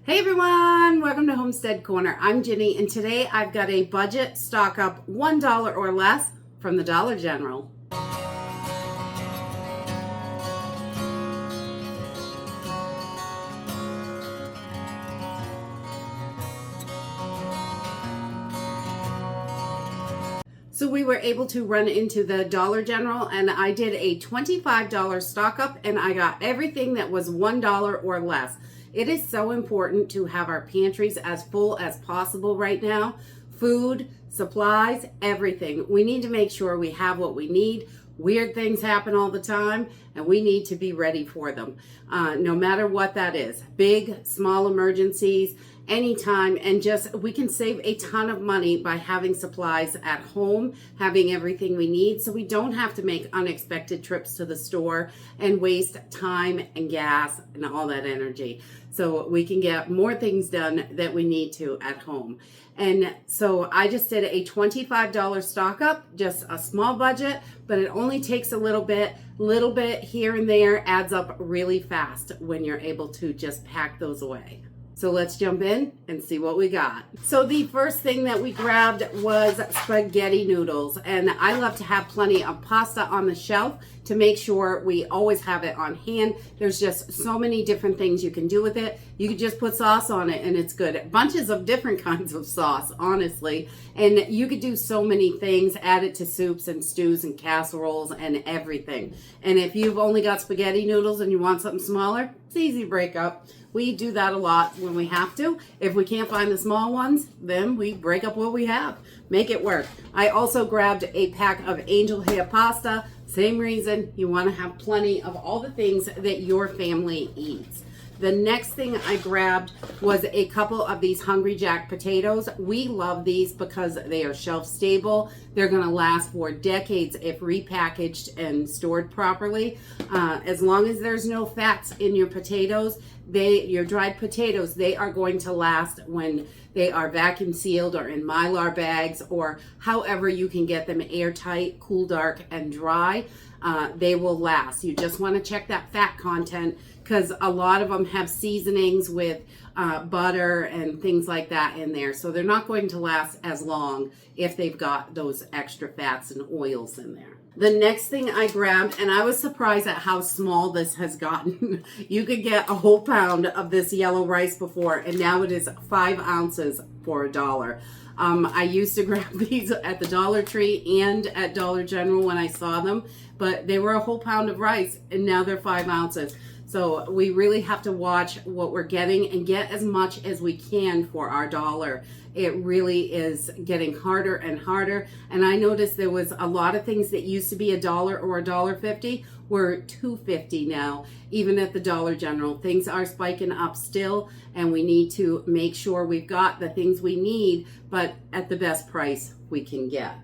Hey everyone, welcome to Homestead Corner. I'm Ginny, and today I've got a budget stock up $1 or less from the Dollar General. So we were able to run into the Dollar General, and I did a $25 stock up, and I got everything that was $1 or less. It is so important to have our pantries as full as possible right now. Food, supplies, everything. We need to make sure we have what we need. Weird things happen all the time, and we need to be ready for them, no matter what that is. Big, small emergencies, anytime, and just we can save a ton of money by having supplies at home, having everything we need, so we don't have to make unexpected trips to the store and waste time and gas and all that energy. So we can get more things done that we need to at home. And so I just did a $25 stock up, just a small budget, but it only takes a little bit here and there adds up really fast when you're able to just pack those away. So let's jump in and see what we got. So the first thing that we grabbed was spaghetti noodles. And I love to have plenty of pasta on the shelf to make sure we always have it on hand. There's just so many different things you can do with it. You can just put sauce on it and it's good. Bunches of different kinds of sauce, honestly. And you could do so many things, add it to soups and stews and casseroles and everything. And if you've only got spaghetti noodles and you want something smaller, it's easy to break up. We do that a lot when we have to. If we can't find the small ones, then we break up what we have. Make it work. I also grabbed a pack of angel hair pasta. Same reason, you want to have plenty of all the things that your family eats. The next thing I grabbed was a couple of these Hungry Jack potatoes. We love these because they are shelf stable. They're going to last for decades if repackaged and stored properly. As long as there's no fats in your potatoes, your dried potatoes, they are going to last when they are vacuum sealed or in Mylar bags or however you can get them airtight, cool, dark, and dry. They will last. You just want to check that fat content because a lot of them have seasonings with butter and things like that in there. So they're not going to last as long if they've got those extra fats and oils in there. The next thing I grabbed, and I was surprised at how small this has gotten. You could get a whole pound of this yellow rice before, and now it is 5 ounces for $1. I used to grab these at the Dollar Tree and at Dollar General when I saw them, but they were a whole pound of rice, and now they're 5 ounces. So we really have to watch what we're getting and get as much as we can for our dollar. It really is getting harder and harder. And I noticed there was a lot of things that used to be $1 or $1.50 were $2.50 now, even at the Dollar General. Things are spiking up still, and we need to make sure we've got the things we need, but at the best price we can get.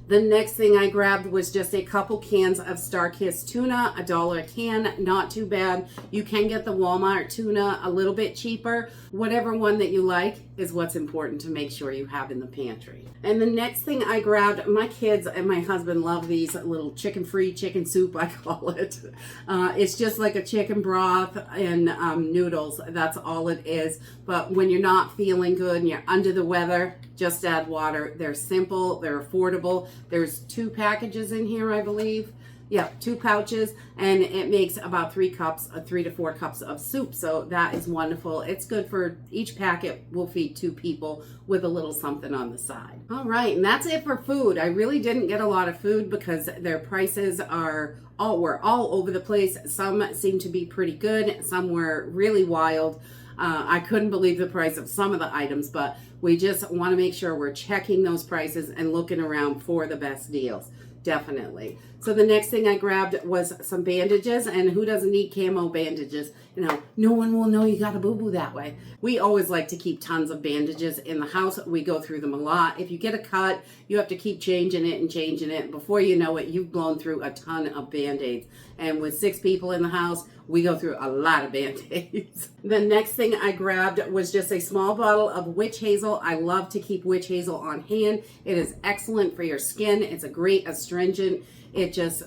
The next thing I grabbed was just a couple cans of Star-Kissed tuna, $1 a can, not too bad. You can get the Walmart tuna a little bit cheaper. Whatever one that you like is what's important to make sure you have in the pantry. And the next thing I grabbed, my kids and my husband love these little chicken-free chicken soup, I call it. It's just like a chicken broth and noodles. That's all it is. But when you're not feeling good and you're under the weather, just add water. They're simple, they're affordable. There's 2 packages in here, I believe. Yeah, 2 pouches, and it makes about 3 to 4 cups of soup. So that is wonderful. It's good for each packet will feed 2 people with a little something on the side. All right, and that's it for food. I really didn't get a lot of food because their prices were all over the place. Some seem to be pretty good. Some were really wild. I couldn't believe the price of some of the items, but we just want to make sure we're checking those prices and looking around for the best deals. Definitely. So the next thing I grabbed was some bandages, and who doesn't need camo bandages? You know, no one will know you got a boo-boo that way. We always like to keep tons of bandages in the house. We go through them a lot. If you get a cut, you have to keep changing it. Before you know it, you've blown through a ton of Band-Aids. And with 6 people in the house, we go through a lot of Band-Aids. The next thing I grabbed was just a small bottle of witch hazel. I love to keep witch hazel on hand. It is excellent for your skin. It's a great astringent.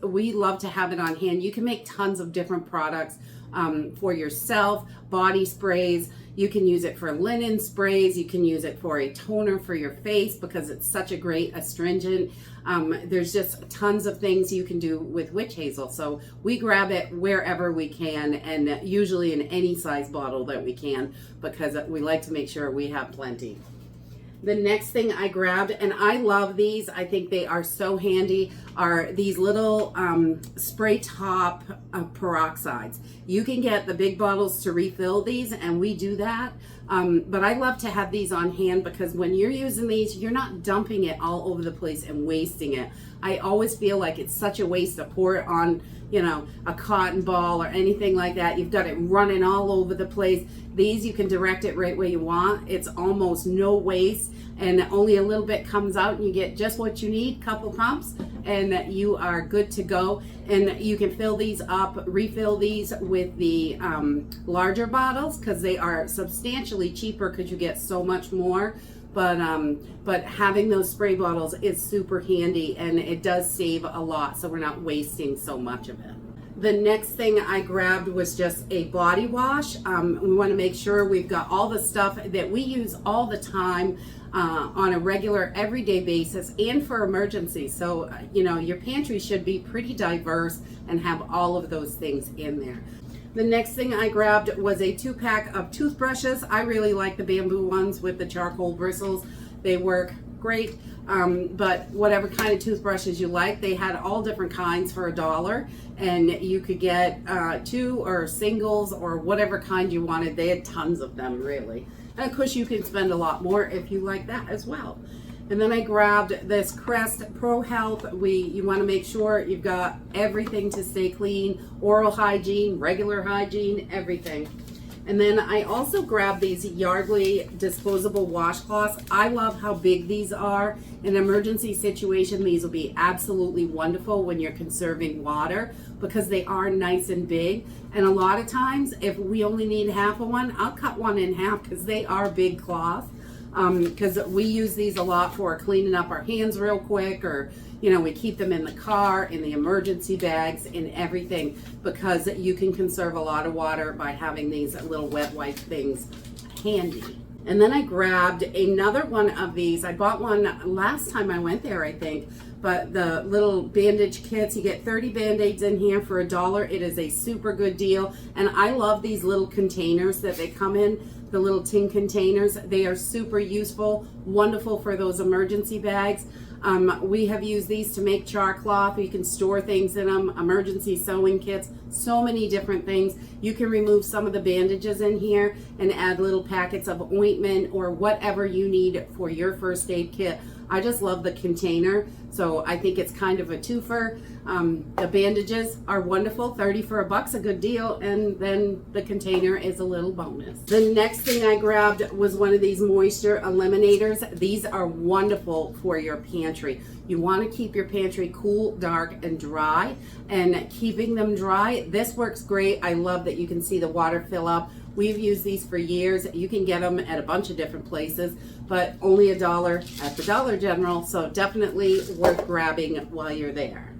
We love to have it on hand. You can make tons of different products for yourself, body sprays. You can use it for linen sprays. You can use it for a toner for your face because it's such a great astringent. There's just tons of things you can do with witch hazel. So we grab it wherever we can, and usually in any size bottle that we can, because we like to make sure we have plenty. The next thing I grabbed, and I love these, I think they are so handy, are these little spray top peroxides. You can get the big bottles to refill these, and we do that. But I love to have these on hand because when you're using these, you're not dumping it all over the place and wasting it. I always feel like it's such a waste to pour it on, you know, a cotton ball or anything like that. You've got it running all over the place. These, you can direct it right where you want. It's almost no waste, and only a little bit comes out, and you get just what you need, couple pumps, and you are good to go. And you can fill these up, refill these with the larger bottles because they are substantially cheaper because you get so much more. But having those spray bottles is super handy, and it does save a lot, so we're not wasting so much of it. The next thing I grabbed was just a body wash. We want to make sure we've got all the stuff that we use all the time on a regular, everyday basis, and for emergencies. So, you know, your pantry should be pretty diverse and have all of those things in there. The next thing I grabbed was a 2-pack of toothbrushes. I really like the bamboo ones with the charcoal bristles. They work great, but whatever kind of toothbrushes you like, they had all different kinds for $1, and you could get 2 or singles or whatever kind you wanted. They had tons of them, really. And of course, you can spend a lot more if you like that as well. And then I grabbed this Crest Pro Health. You want to make sure you've got everything to stay clean, oral hygiene, regular hygiene, everything. And then I also grabbed these Yardley disposable washcloths. I love how big these are. In an emergency situation, these will be absolutely wonderful when you're conserving water because they are nice and big. And a lot of times, if we only need half of one, I'll cut one in half because they are big cloth. Because we use these a lot for cleaning up our hands real quick, or you know, we keep them in the car, in the emergency bags, in everything, because you can conserve a lot of water by having these little wet wipe things handy. And then I grabbed another one of these. I bought one last time I went there, I think, but the little bandage kits, you get 30 band-aids in here for $1. It is a super good deal, and I love these little containers that they come in. The little tin containers, they are super useful, wonderful for those emergency bags. We have used these to make char cloth. You can store things in them, emergency sewing kits, so many different things. You can remove some of the bandages in here and add little packets of ointment or whatever you need for your first aid kit. I just love the container, so I think it's kind of a twofer. The bandages are wonderful, 30 for $1, a good deal, and then the container is a little bonus. The next thing I grabbed was one of these moisture eliminators. These are wonderful for your pantry. You want to keep your pantry cool, dark, and dry, and keeping them dry, this works great. I love that you can see the water fill up. We've used these for years. You can get them at a bunch of different places, but only $1 at the Dollar General, so definitely worth grabbing while you're there.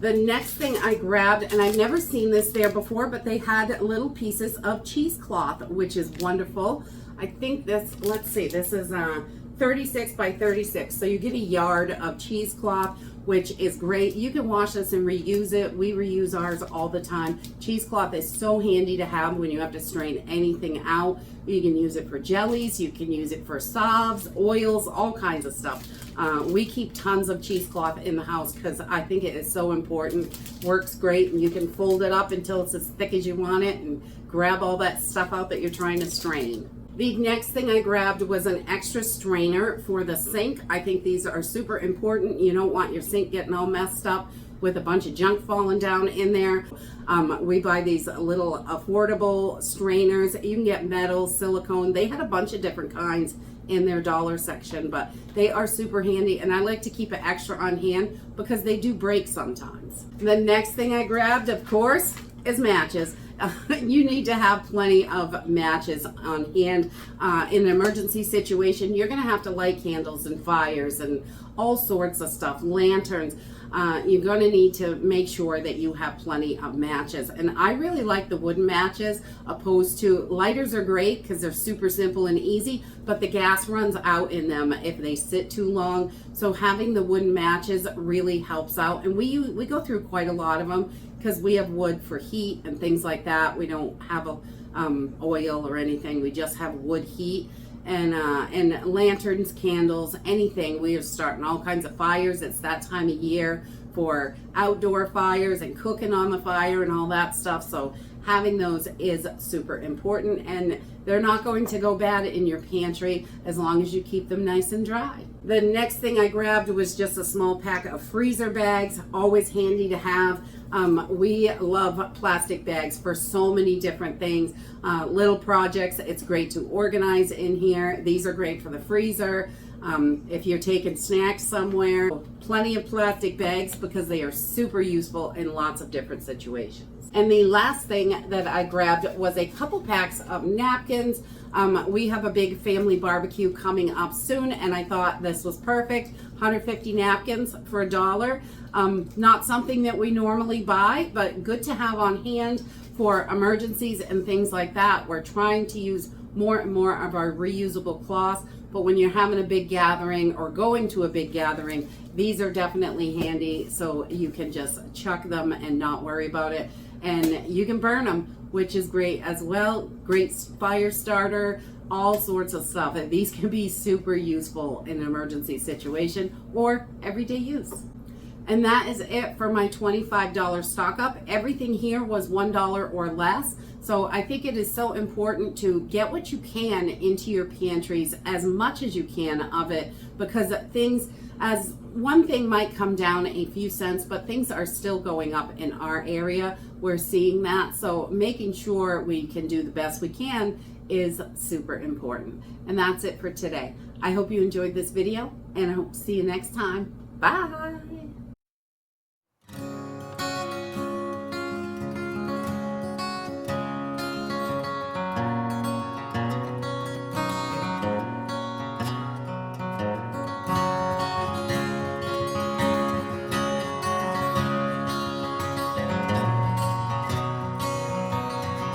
The next thing I grabbed, and I've never seen this there before, but they had little pieces of cheesecloth, which is wonderful. I think this, let's see, this is 36 by 36, so you get a yard of cheesecloth, which is great. You can wash this and reuse it. We reuse ours all the time. Cheesecloth is so handy to have when you have to strain anything out. You can use it for jellies, you can use it for salves, oils, all kinds of stuff. We keep tons of cheesecloth in the house because I think it is so important. Works great, and you can fold it up until it's as thick as you want it and grab all that stuff out that you're trying to strain. The next thing I grabbed was an extra strainer for the sink. I think these are super important. You don't want your sink getting all messed up with a bunch of junk falling down in there. We buy these little affordable strainers. You can get metal, silicone. They had a bunch of different kinds in their dollar section, but they are super handy, and I like to keep it extra on hand because they do break sometimes. The next thing I grabbed, of course, is matches. You need to have plenty of matches on hand. In an emergency situation, you're going to have to light candles and fires and all sorts of stuff, lanterns. you're going to need to make sure that you have plenty of matches. And I really like the wooden matches opposed to lighters are great because they're super simple and easy, but the gas runs out in them if they sit too long. So having the wooden matches really helps out. And we go through quite a lot of them because we have wood for heat and things like that. We don't have oil or anything. We just have wood heat. And lanterns, candles, anything. We are starting all kinds of fires. It's that time of year for outdoor fires and cooking on the fire and all that stuff. So having those is super important, and they're not going to go bad in your pantry as long as you keep them nice and dry. The next thing I grabbed was just a small pack of freezer bags, always handy to have. We love plastic bags for so many different things. Little projects, it's great to organize in here. These are great for the freezer. If you're taking snacks somewhere, plenty of plastic bags because they are super useful in lots of different situations. And the last thing that I grabbed was a couple packs of napkins. We have a big family barbecue coming up soon, and I thought this was perfect. 150 napkins for $1. Not something that we normally buy, but good to have on hand for emergencies and things like that. We're trying to use more and more of our reusable cloths, but when you're having a big gathering or going to a big gathering, these are definitely handy, so you can just chuck them and not worry about it. And you can burn them, which is great as well. Great fire starter, all sorts of stuff. And these can be super useful in an emergency situation or everyday use. And that is it for my $25 stock up. Everything here was $1 or less. So I think it is so important to get what you can into your pantries, as much as you can of it, because one thing might come down a few cents, but things are still going up in our area. We're seeing that. So making sure we can do the best we can is super important. And that's it for today. I hope you enjoyed this video, and I hope to see you next time. Bye.